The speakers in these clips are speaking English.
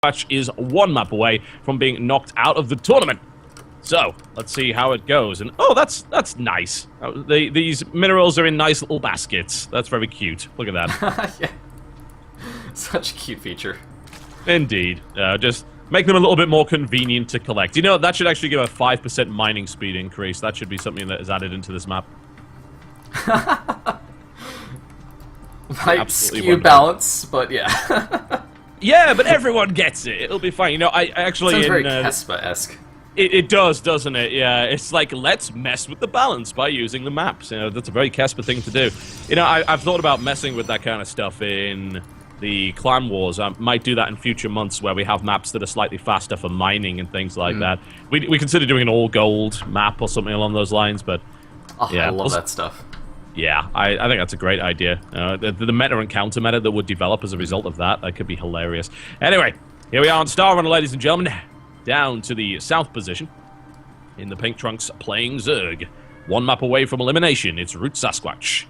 Sasquatch is one map away from being knocked out of the tournament. So, let's see how it goes. And, oh, that's nice. These minerals are in nice little baskets. That's very cute. Look at that. Yeah. Such a cute feature. Indeed. Just make them a little bit more convenient to collect. You know, that should actually give a 5% mining speed increase. That should be something that is added into this map. Might skew balance, but yeah. Yeah, but everyone gets it. It'll be fine. You know, I actually... Sounds very Kespa-esque. It does, doesn't it? Yeah, it's like, let's mess with the balance by using the maps. You know, that's a very Kespa thing to do. You know, I've thought about messing with that kind of stuff in the Clan Wars. I might do that in future months where we have maps that are slightly faster for mining and things like that. We consider doing an all-gold map or something along those lines, but... Oh, yeah, I love that stuff. Yeah, I think that's a great idea. The meta and counter meta that would develop as a result of that could be hilarious. Anyway, here we are on Star Runner, ladies and gentlemen. Down to the south position. In the pink trunks, playing Zerg. One map away from elimination, it's Root Sasquatch.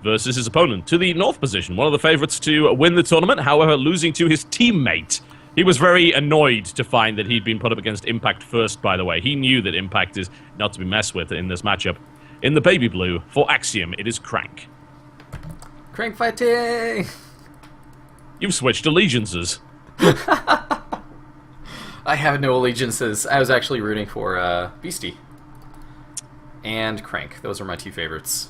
Versus his opponent to the north position. One of the favorites to win the tournament, however, losing to his teammate. He was very annoyed to find that he'd been put up against Impact first, by the way. He knew that Impact is not to be messed with in this matchup. In the baby blue, for Axiom, it is CranK. CranK fighting! You've switched allegiances. I have no allegiances. I was actually rooting for Beastie. And CranK. Those are my two favorites.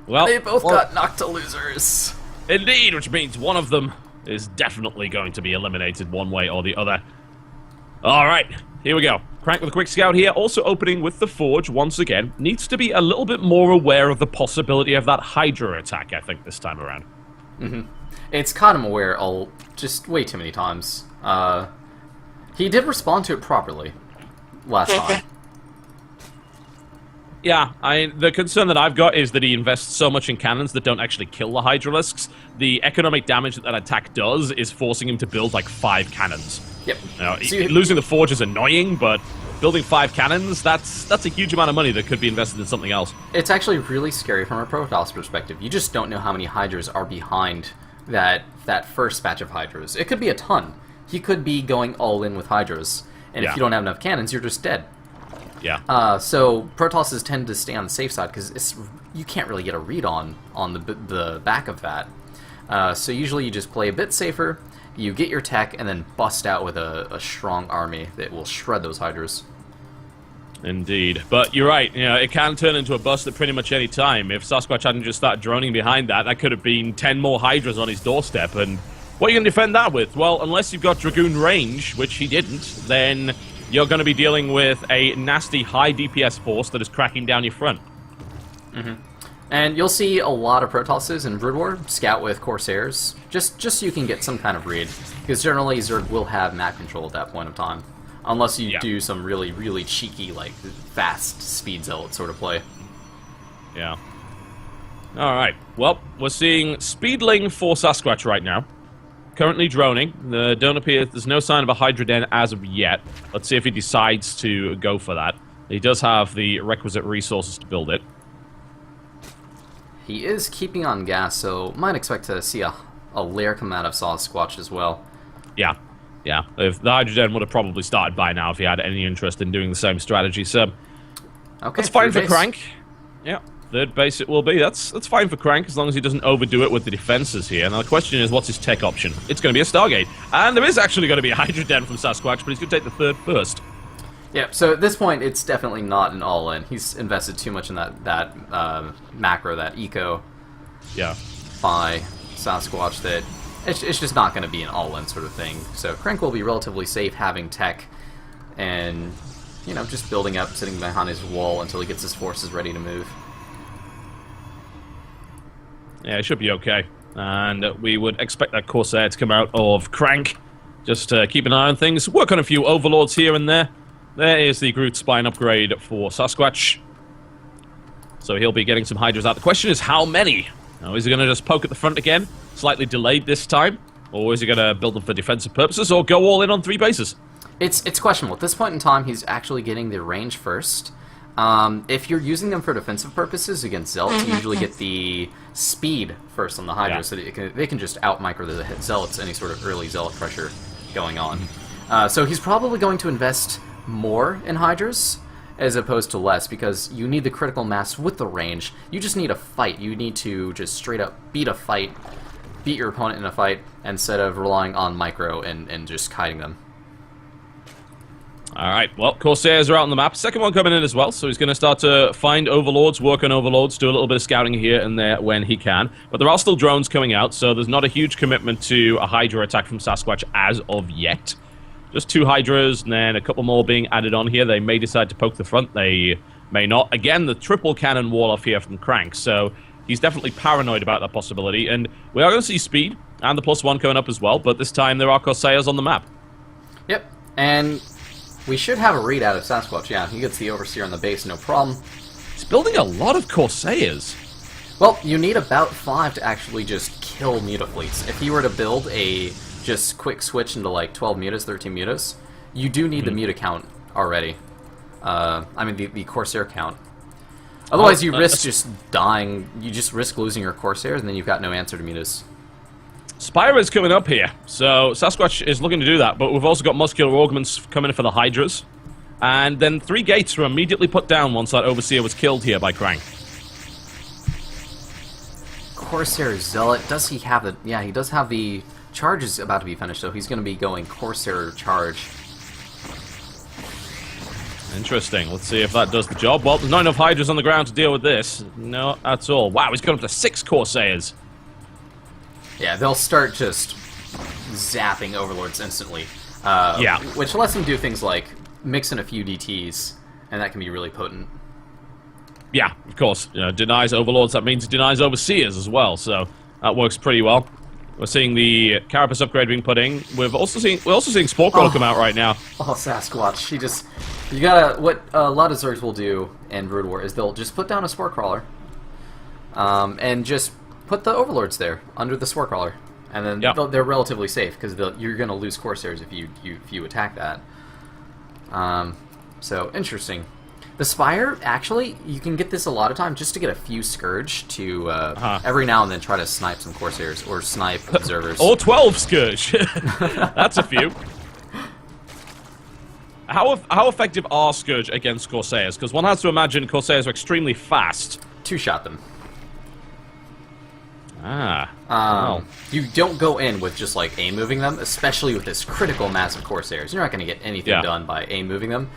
Well, they both got knocked to losers. Indeed, which means one of them is definitely going to be eliminated one way or the other. Alright, here we go. CranK with a quick scout here, also opening with the Forge once again. Needs to be a little bit more aware of the possibility of that Hydra attack, I think, this time around. It's caught him aware just way too many times. He did respond to it properly last time. Yeah, the concern that I've got is that he invests so much in cannons that don't actually kill the Hydralisks. The economic damage that attack does is forcing him to build like 5 cannons. Yep. You know, losing the Forge is annoying, but building 5 cannons, that's a huge amount of money that could be invested in something else. It's actually really scary from a protoss perspective. You just don't know how many Hydras are behind that first batch of Hydras. It could be a ton. He could be going all in with Hydras, and if you don't have enough cannons, you're just dead. Yeah. So protosses tend to stay on the safe side because you can't really get a read on the back of that. So usually you just play a bit safer, you get your tech, and then bust out with a strong army that will shred those Hydras. Indeed. But you're right, you know, it can turn into a bust at pretty much any time. If Sasquatch hadn't just started droning behind that could have been 10 more Hydras on his doorstep, and what are you going to defend that with? Well, unless you've got Dragoon range, which he didn't, then you're going to be dealing with a nasty high DPS force that is cracking down your front. And you'll see a lot of Protosses in Brood War scout with Corsairs, just so you can get some kind of read, because generally Zerg will have map control at that point of time, unless you do some really, really cheeky, like, fast speed Zealot sort of play. Yeah. Alright, well, we're seeing Speedling for Sasquatch right now. Currently droning. There's no sign of a Hydra Den as of yet. Let's see if he decides to go for that. He does have the requisite resources to build it. He is keeping on gas, so might expect to see a lair come out of Sasquatch as well. Yeah. If the Hydra Den would have probably started by now if he had any interest in doing the same strategy. So, that's fine for CranK. Yeah. Third base it will be. That's fine for CranK as long as he doesn't overdo it with the defenses here. Now the question is, what's his tech option? It's going to be a Stargate. And there is actually going to be a Hydra Den from Sasquatch, but he's going to take the third first. Yeah, so at this point, it's definitely not an all-in. He's invested too much in that macro, that eco by Sasquatch, that it's just not going to be an all-in sort of thing. So CranK will be relatively safe having tech and, you know, just building up, sitting behind his wall until he gets his forces ready to move. Yeah, it should be okay. And we would expect that Corsair to come out of CranK. Just keep an eye on things. Work on a few Overlords here and there. There is the Groot Spine upgrade for Sasquatch. So he'll be getting some Hydras out. The question is how many? Now, is he going to just poke at the front again? Slightly delayed this time? Or is he going to build them for defensive purposes? Or go all in on 3 bases? It's questionable. At this point in time, he's actually getting the range first. If you're using them for defensive purposes against Zealots, you usually get the speed first on the Hydra, so that they can just out-micro the Zealots, any sort of early Zealot pressure going on. So he's probably going to invest more in Hydras, as opposed to less, because you need the critical mass with the range. You just need a fight. You need to just straight up beat a fight, beat your opponent in a fight, instead of relying on micro and just kiting them. Alright, well, Corsairs are out on the map. Second one coming in as well, so he's going to start to find Overlords, work on Overlords, do a little bit of scouting here and there when he can. But there are still drones coming out, so there's not a huge commitment to a Hydra attack from Sasquatch as of yet. Just 2 Hydras, and then a couple more being added on here. They may decide to poke the front, they may not. Again, the triple cannon wall off here from CranK, so he's definitely paranoid about that possibility. And we are going to see speed, and the +1 coming up as well, but this time there are Corsairs on the map. Yep, and we should have a readout of Sasquatch. Yeah, he gets the Overseer on the base, no problem. He's building a lot of Corsairs. Well, you need about 5 to actually just kill Mutafleets. If you were to build a just quick switch into like 12 mutas, 13 mutas, you do need the muta count already. I mean, the Corsair count. Otherwise, you risk just dying. You just risk losing your Corsairs, and then you've got no answer to mutas. Spira's coming up here, so Sasquatch is looking to do that, but we've also got muscular augments coming in for the Hydras. And then 3 gates were immediately put down once that Overseer was killed here by CranK. Corsair Zealot, does he have the... Yeah, he does have the... Charge is about to be finished, so he's going to be going Corsair Charge. Interesting. Let's see if that does the job. Well, there's not enough Hydras on the ground to deal with this. No, that's all. Wow, he's got up to 6 Corsairs. Yeah, they'll start just zapping Overlords instantly. Yeah. Which lets them do things like mix in a few DTs, and that can be really potent. Yeah, of course. You know, denies Overlords, that means it denies Overseers as well, so that works pretty well. We're seeing the Carapace upgrade being put in. We're also seeing Spore Crawler come out right now. Oh, Sasquatch. You gotta... What a lot of Zergs will do in Brood War is they'll just put down a Spore Crawler, and just put the Overlords there, under the Spore Crawler. And then they're relatively safe, because you're going to lose Corsairs if you attack that. So, interesting. The Spire, actually, you can get this a lot of time just to get a few Scourge to every now and then try to snipe some Corsairs, or snipe Observers. Or 12 Scourge! That's a few. How effective are Scourge against Corsairs? Because one has to imagine Corsairs are extremely fast. 2-shot them. Wow. You don't go in with just like A-moving them, especially with this critical mass of Corsairs. You're not going to get anything done by A-moving them.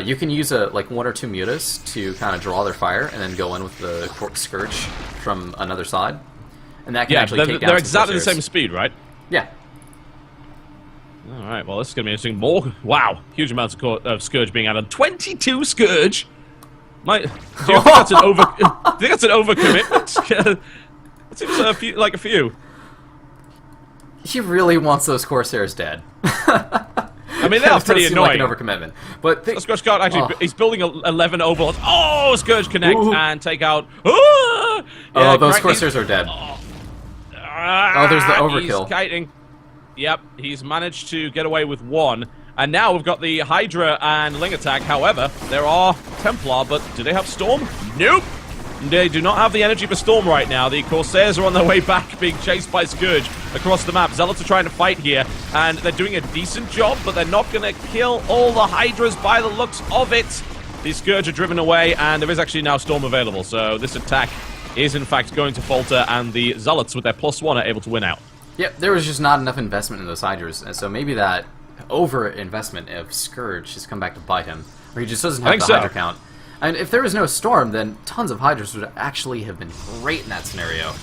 You can use like 1 or 2 mutas to kind of draw their fire, and then go in with the Scourge from another side. And that can actually take down they're exactly the Corsairs. same speed, right? Yeah. Alright, well this is going to be interesting. More, wow, huge amounts of Scourge being added. 22 Scourge? Do you think that's an overcommitment? It seems like a few. He really wants those Corsairs dead. I mean, they're pretty annoying. Like an overcommitment. But Sasquatch can't actually. He's building 11 Overlords. Oh, Scourge connect and take out. Yeah, those Corsairs are dead. Oh, there's the overkill. He's kiting. Yep, he's managed to get away with 1. And now we've got the Hydra and Ling attack. However, there are Templar, but do they have Storm? Nope. They do not have the energy for Storm right now. The Corsairs are on their way back, being chased by Scourge across the map. Zealots are trying to fight here, and they're doing a decent job, but they're not going to kill all the Hydras by the looks of it. The Scourge are driven away, and there is actually now Storm available, so this attack is in fact going to falter, and the Zealots with their +1 are able to win out. Yep, there was just not enough investment in those Hydras, and so maybe that over-investment of Scourge has come back to bite him, or he just doesn't have the Hydra count. And if there was no Storm, then tons of Hydras would actually have been great in that scenario.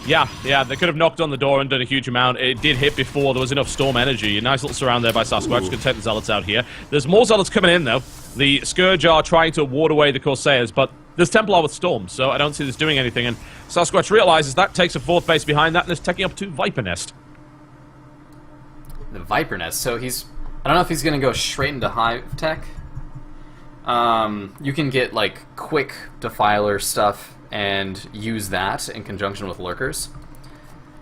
Yeah, they could have knocked on the door and done a huge amount. It did hit before there was enough Storm energy. A nice little surround there by Sasquatch. Could take the Zealots out here. There's more Zealots coming in, though. The Scourge are trying to ward away the Corsairs, but there's Templar with Storm, so I don't see this doing anything. And Sasquatch realizes that takes a 4th base behind that and is taking up 2 Viper Nest. The Viper Nest. So he's... I don't know if he's going to go straight into Hive Tech. You can get, like, quick Defiler stuff and use that in conjunction with Lurkers.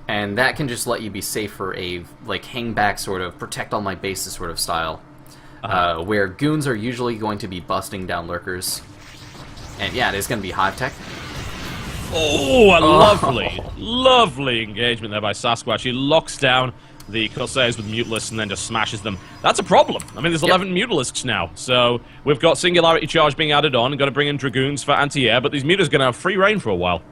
And that can just let you be safe for a, like, hang back sort of, protect all my bases sort of style. where goons are usually going to be busting down lurkers. And yeah, it is going to be hive tech. Oh, a lovely engagement there by Sasquatch. He locks down the Corsairs with Mutalisks and then just smashes them. That's a problem. I mean, there's 11 Mutalisks now, so we've got Singularity Charge being added on and got to bring in Dragoons for anti-air, but these Mutas are going to have free reign for a while.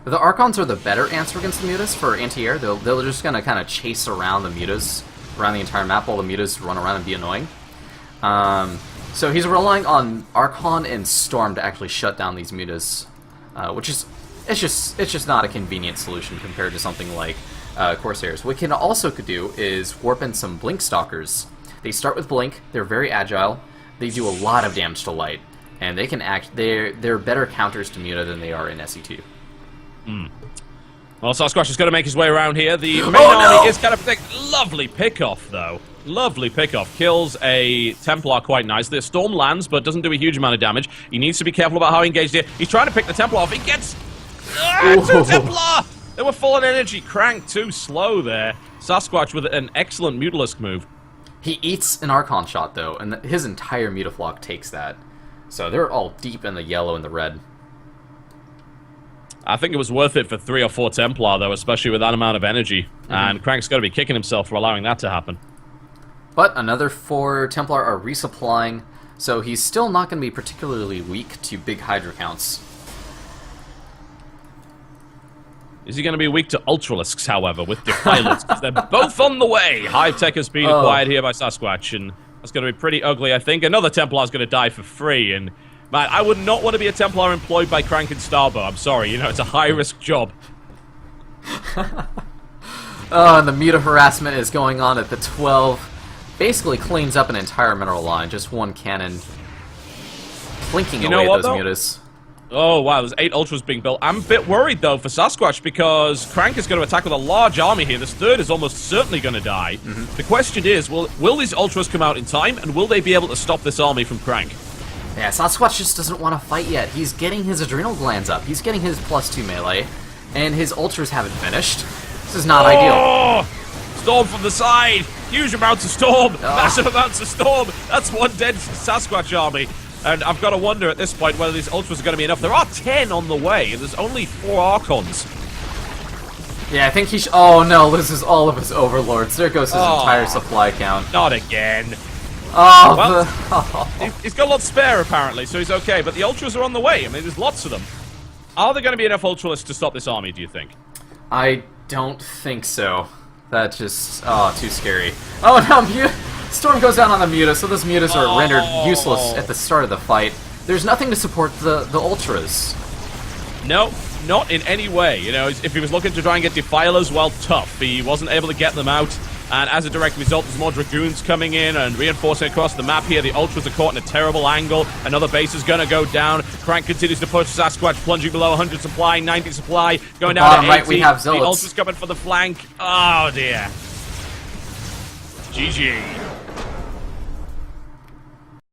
The Archons are the better answer against the Mutas for anti-air. They're just going to kind of chase around the Mutas, around the entire map, while the Mutas run around and be annoying. So he's relying on Archon and Storm to actually shut down these Mutas, which is it's just not a convenient solution compared to something like Corsairs. What we can also do is warp in some Blink Stalkers. They start with Blink. They're very agile. They do a lot of damage to light, and they can act. They're better counters to Muta than they are in SC2. Well, Sasquatch is going to make his way around here. The main army is kind of thick. Lovely pick-off, though. Lovely pick-off. Kills a Templar quite nicely. A Storm lands, but doesn't do a huge amount of damage. He needs to be careful about how he engaged here. He's trying to pick the Templar off. He gets... two Templar! They were full on energy. CranK too slow there. Sasquatch with an excellent Mutalisk move. He eats an Archon shot, though, and his entire Mutaflock takes that. So they're all deep in the yellow and the red. I think it was worth it for 3 or 4 Templar, though, especially with that amount of energy. And CranK's got to be kicking himself for allowing that to happen. But another 4 Templar are resupplying, so he's still not going to be particularly weak to big Hydra counts. Is he going to be weak to Ultralisks, however, with Defilers? Because they're both on the way. Hive Tech has been acquired here by Sasquatch, and that's going to be pretty ugly, I think. Another Templar is going to die for free, and... man, I would not want to be a Templar employed by CranK and Starbow. I'm sorry, you know, it's a high-risk job. And the Muta harassment is going on at the 12. Basically cleans up an entire mineral line, just one cannon. Blinking away at those Mutas. Oh, wow, there's 8 Ultras being built. I'm a bit worried, though, for Sasquatch, because CranK is going to attack with a large army here. This third is almost certainly going to die. The question is, will these Ultras come out in time, and will they be able to stop this army from CranK? Yeah, Sasquatch just doesn't want to fight yet. He's getting his adrenal glands up. He's getting his +2 melee, and his Ultras haven't finished. This is not ideal. Storm from the side! Huge amounts of Storm! Massive amounts of Storm! That's one dead Sasquatch army. And I've got to wonder at this point whether these Ultras are going to be enough. There are 10 on the way, and there's only 4 Archons. Yeah, I think he oh no, loses all of his Overlords. There goes his entire supply count. Not again. Oh, well, he's got a lot spare, apparently, so he's okay. But the Ultras are on the way. I mean, there's lots of them. Are there going to be enough Ultralists to stop this army, do you think? I don't think so. That's just... too scary. Oh, no, Storm goes down on the Muta, so those Mutas are rendered useless at the start of the fight. There's nothing to support the Ultras. No, not in any way. You know, if he was looking to try and get Defilers, well, tough. He wasn't able to get them out. And as a direct result, there's more Dragoons coming in and reinforcing across the map here. The Ultras are caught in a terrible angle. Another base is going to go down. CranK continues to push. Sasquatch plunging below 100 supply, 90 supply, going down to 80. Right, we have Zealots. The Ultras coming for the flank. Oh, dear. GG.